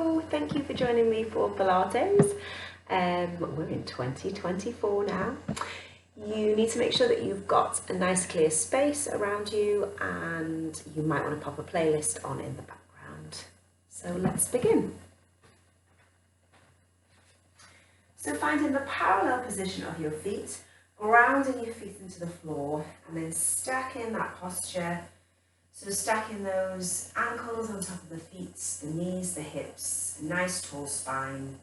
Hello, thank you for joining me for Pilates. We're in 2024 now. You need to make sure that you've got a nice clear space around you, and you might want to pop a playlist on in the background. So let's begin. So finding the parallel position of your feet, grounding your feet into the floor, and then stacking that posture. So stacking those ankles on top of the feet, the knees, the hips, a nice tall spine.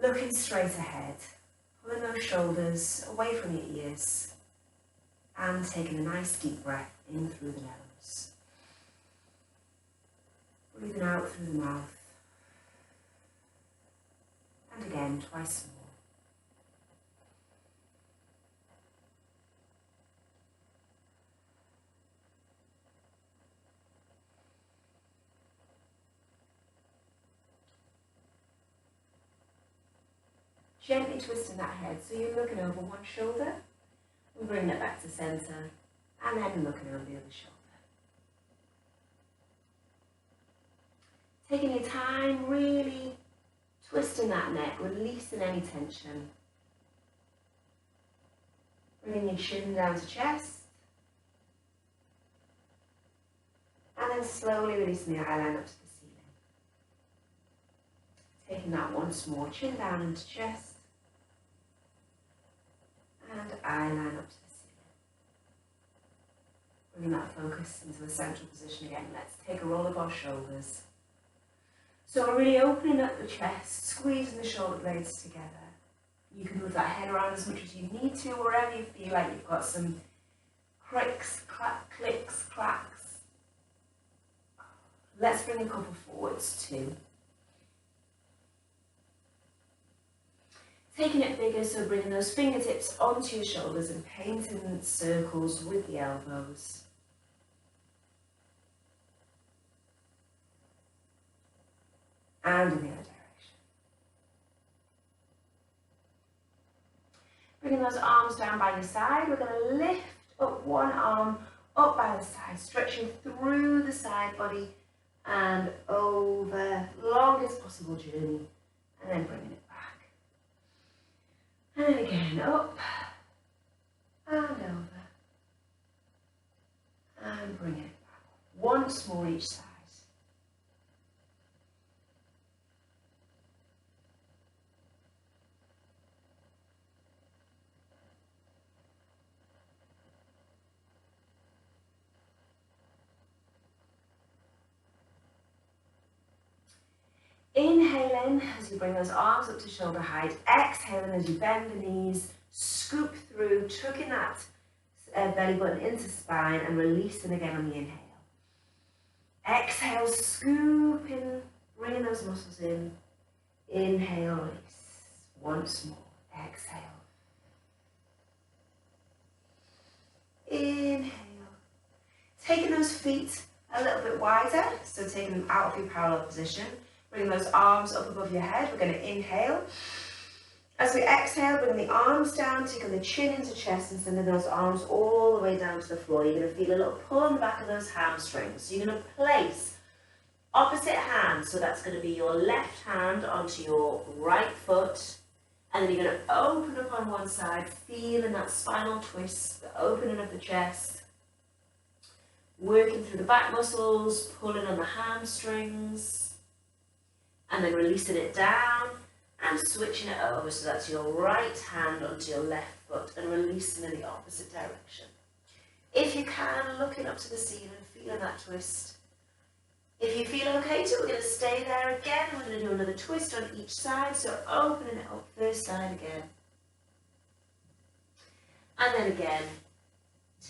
Looking straight ahead, pulling those shoulders away from your ears, and taking a nice deep breath in through the nose. Breathing out through the mouth. And again, twice more. Gently twisting that head, so you're looking over one shoulder and bringing it back to centre, and then looking over the other shoulder. Taking your time, really twisting that neck, releasing any tension. Bringing your chin down to chest, and then slowly releasing the eyeline up to the ceiling. Taking that once more, chin down into chest, and eyeline up to the ceiling. Bringing that focus into the central position again. Let's take a roll of our shoulders. So we're really opening up the chest, squeezing the shoulder blades together. You can move that head around as much as you need to, wherever you feel like you've got some clicks, clacks. Let's bring a couple forwards too. Taking it bigger, so bringing those fingertips onto your shoulders and painting circles with the elbows. And in the other direction. Bringing those arms down by your side, we're going to lift up one arm up by the side, stretching through the side body and over, longest possible journey, and then bringing it back. And then again, up and over, and bring it back. Once more each side. Inhaling as you bring those arms up to shoulder height. Exhaling as you bend the knees, scoop through, tucking that belly button into spine and releasing again on the inhale. Exhale, scooping, bringing those muscles in. Inhale, release. Once more. Exhale. Inhale. Taking those feet a little bit wider, so taking them out of your parallel position. Bring those arms up above your head. We're going to inhale. As we exhale, bring the arms down, taking the chin into chest and sending those arms all the way down to the floor. You're going to feel a little pull on the back of those hamstrings. So you're going to place opposite hand. So that's going to be your left hand onto your right foot. And then you're going to open up on one side, feeling that spinal twist, the opening of the chest. Working through the back muscles, pulling on the hamstrings. And then releasing it down and switching it over, so that's your right hand onto your left foot and releasing in the opposite direction. If you can, looking up to the ceiling, feeling that twist. If you feel okay to, we're going to stay there again. We're going to do another twist on each side, so opening it up, first side again. And then again,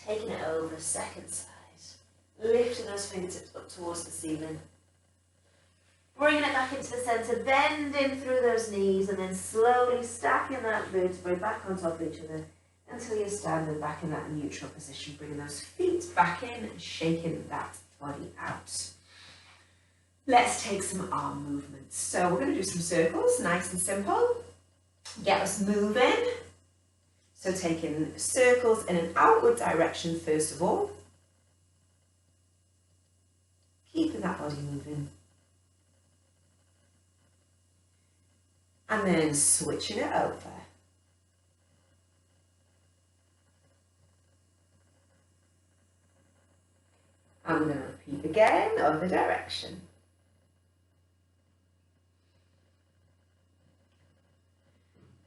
taking it over, second side. Lifting those fingertips up towards the ceiling. Bringing it back into the centre, bending through those knees and then slowly stacking that vertebrae back on top of each other until you're standing back in that neutral position, bringing those feet back in and shaking that body out. Let's take some arm movements. So we're going to do some circles, nice and simple. Get us moving. So taking circles in an outward direction first of all. Keeping that body moving. And then switching it over. And we're going to repeat again, other direction.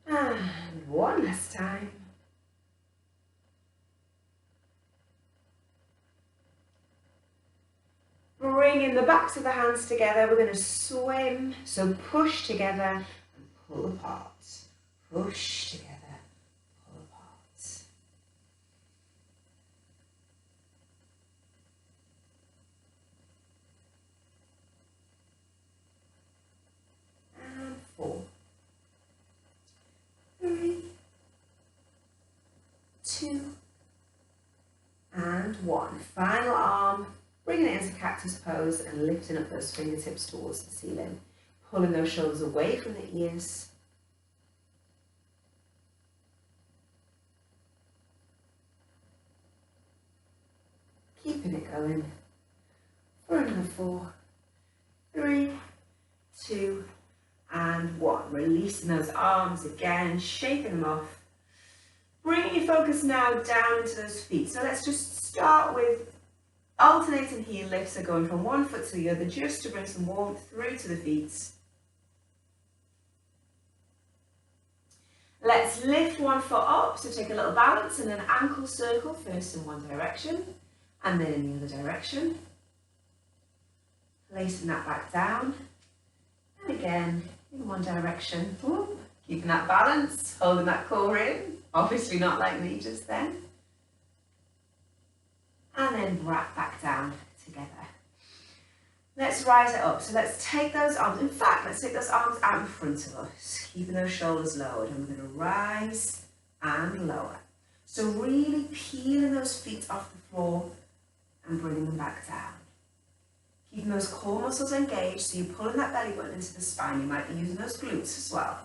And one last time. Bringing the backs of the hands together, we're going to swim. So push together and pull apart. Push together, pull apart. And 4, 3, 2, and 1. Final arm, bringing it into cactus pose and lifting up those fingertips towards the ceiling. Pulling those shoulders away from the ears. Keeping it going for another 4, 3, 2, and 1. Releasing those arms again, shaking them off. Bringing your focus now down into those feet. So let's just start with alternating heel lifts, so going from one foot to the other, just to bring some warmth through to the feet. Let's lift one foot up, so take a little balance and an ankle circle, first in one direction and then in the other direction. Placing that back down and again in one direction. Ooh, keeping that balance, holding that core in, obviously not like me just then. And then wrap back down together. Let's rise it up. So let's take those arms, in fact, let's take those arms out in front of us, keeping those shoulders lowered, and we're going to rise and lower. So really peeling those feet off the floor and bringing them back down. Keeping those core muscles engaged, so you're pulling that belly button into the spine. You might be using those glutes as well.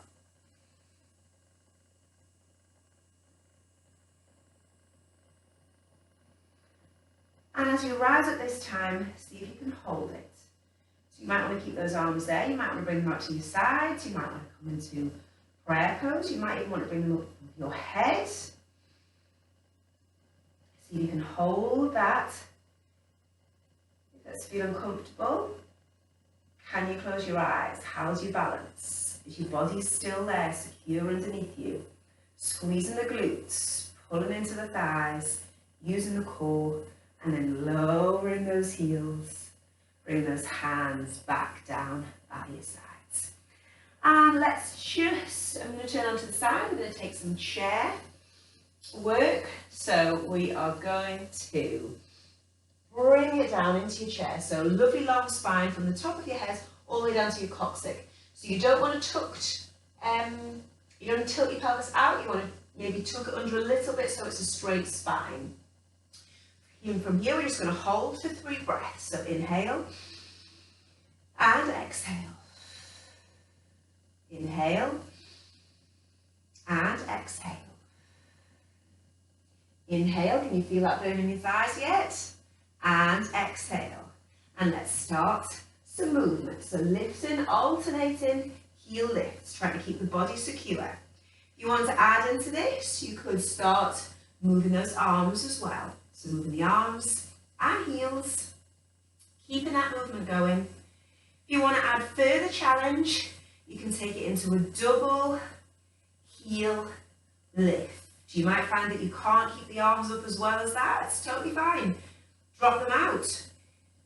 And as you rise up this time, see if you can hold it. So you might want to keep those arms there. You might want to bring them out to your sides. You might want to come into prayer pose. You might even want to bring them up with your head. See if you can hold that. If that's feeling uncomfortable, can you close your eyes? How's your balance? Is your body still there, secure underneath you? Squeezing the glutes, pulling into the thighs, using the core, and then lowering those heels. Bring those hands back down by your sides. And let's just, I'm going to turn onto the side. I'm going to take some chair work. So we are going to bring it down into your chair. So lovely long spine from the top of your head all the way down to your coccyx. So you don't want to tilt your pelvis out. You want to maybe tuck it under a little bit so it's a straight spine. And from here, we're just going to hold for 3 breaths. So inhale and exhale. Inhale and exhale. Inhale, can you feel that burn in your thighs yet? And exhale. And let's start some movement. So lifting, alternating, heel lifts, trying to keep the body secure. If you want to add into this, you could start moving those arms as well. So moving the arms and heels, keeping that movement going. If you want to add further challenge, you can take it into a double heel lift. You might find that you can't keep the arms up as well as that. It's totally fine. Drop them out.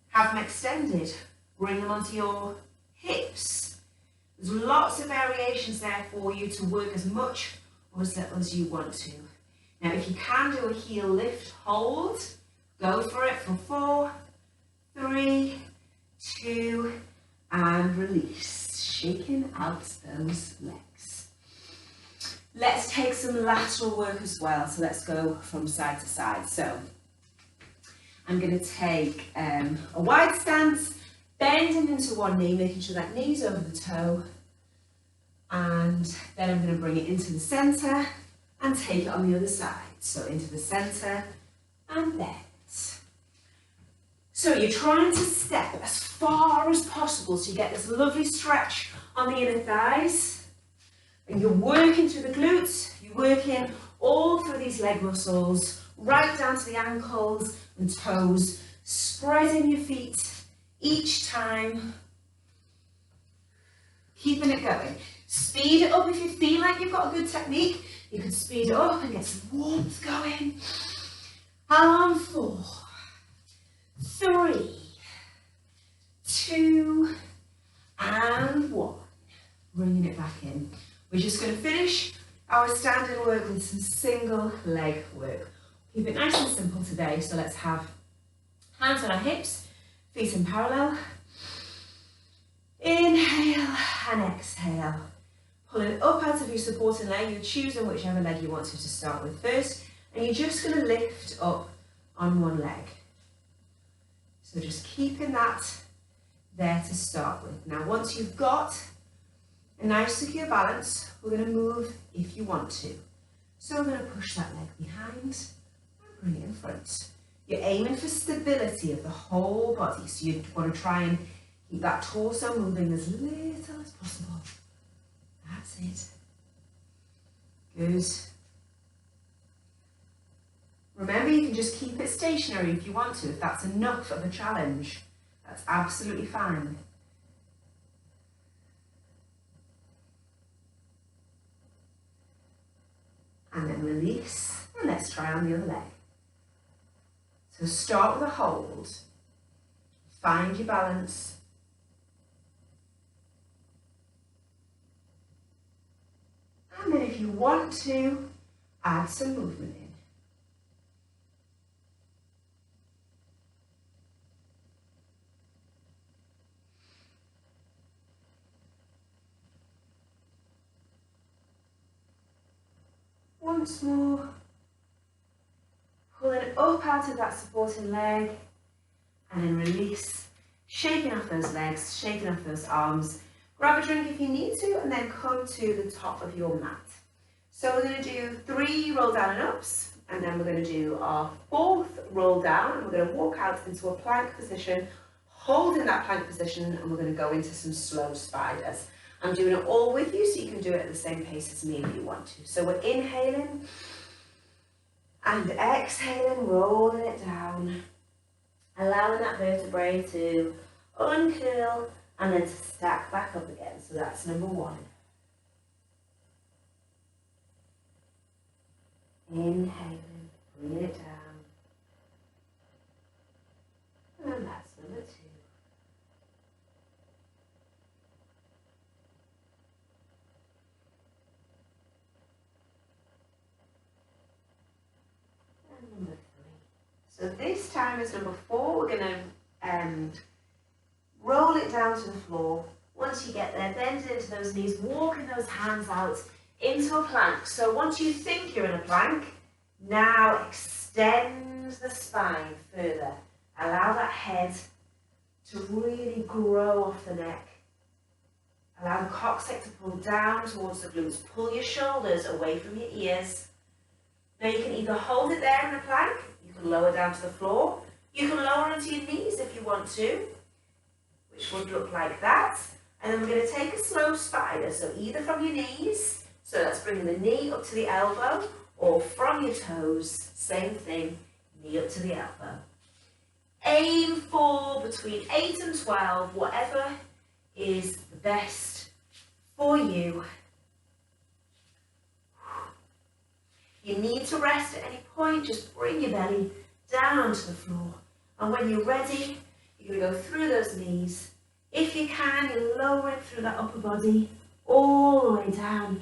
Have them extended. Bring them onto your hips. There's lots of variations there for you to work as much or as little as you want to. Now, if you can do a heel lift hold, go for it for 4, 3, 2, and release. Shaking out those legs. Let's take some lateral work as well. So let's go from side to side. So I'm going to take a wide stance, bending into one knee, making sure that knee's over the toe. And then I'm going to bring it into the center and take it on the other side. So into the center and bend. So you're trying to step as far as possible so you get this lovely stretch on the inner thighs. And you're working through the glutes, you're working all through these leg muscles, right down to the ankles and toes, spreading your feet each time, keeping it going. Speed it up if you feel like you've got a good technique. You could speed it up and get some warmth going. And 4, 3, 2, and 1. Bringing it back in. We're just going to finish our standing work with some single leg work. Keep it nice and simple today. So let's have hands on our hips, feet in parallel. Inhale and exhale. Pulling up out of your supporting leg. You're choosing whichever leg you want to start with first. And you're just going to lift up on one leg. So just keeping that there to start with. Now once you've got a nice secure balance, we're going to move if you want to. So we're going to push that leg behind and bring it in front. You're aiming for stability of the whole body. So you want to try and keep that torso moving as little as possible. That's it. Good. Remember, you can just keep it stationary if you want to, if that's enough of a challenge. That's absolutely fine. And then release, and let's try on the other leg. So start with a hold. Find your balance. And then if you want to, add some movement in. Once more, pulling up out of that supporting leg, and then release, shaking off those legs, shaking off those arms. Grab a drink if you need to, and then come to the top of your mat. So we're going to do 3 roll down and ups, and then we're going to do our 4th roll down, and we're going to walk out into a plank position, holding that plank position, and we're going to go into some slow spiders. I'm doing it all with you, so you can do it at the same pace as me if you want to. So we're inhaling and exhaling, rolling it down, allowing that vertebrae to uncurl and then to stack back up again. So that's number 1. Inhaling, bringing it down. And that's number 2. Number 3. So this time is number 4. We're going to roll it down to the floor. Once you get there, bend into those knees, walking those hands out into a plank. So once you think you're in a plank, now extend the spine further. Allow that head to really grow off the neck. Allow the coccyx to pull down towards the glutes. Pull your shoulders away from your ears. Now you can either hold it there in a plank, you can lower down to the floor, you can lower onto your knees if you want to, which would look like that. And then we're going to take a slow spider, so either from your knees, so that's bringing the knee up to the elbow, or from your toes, same thing, knee up to the elbow. Aim for between 8 and 12, whatever is the best for you. You need to rest at any point, just bring your belly down to the floor. And when you're ready, you're going to go through those knees. If you can, you lower it through that upper body, all the way down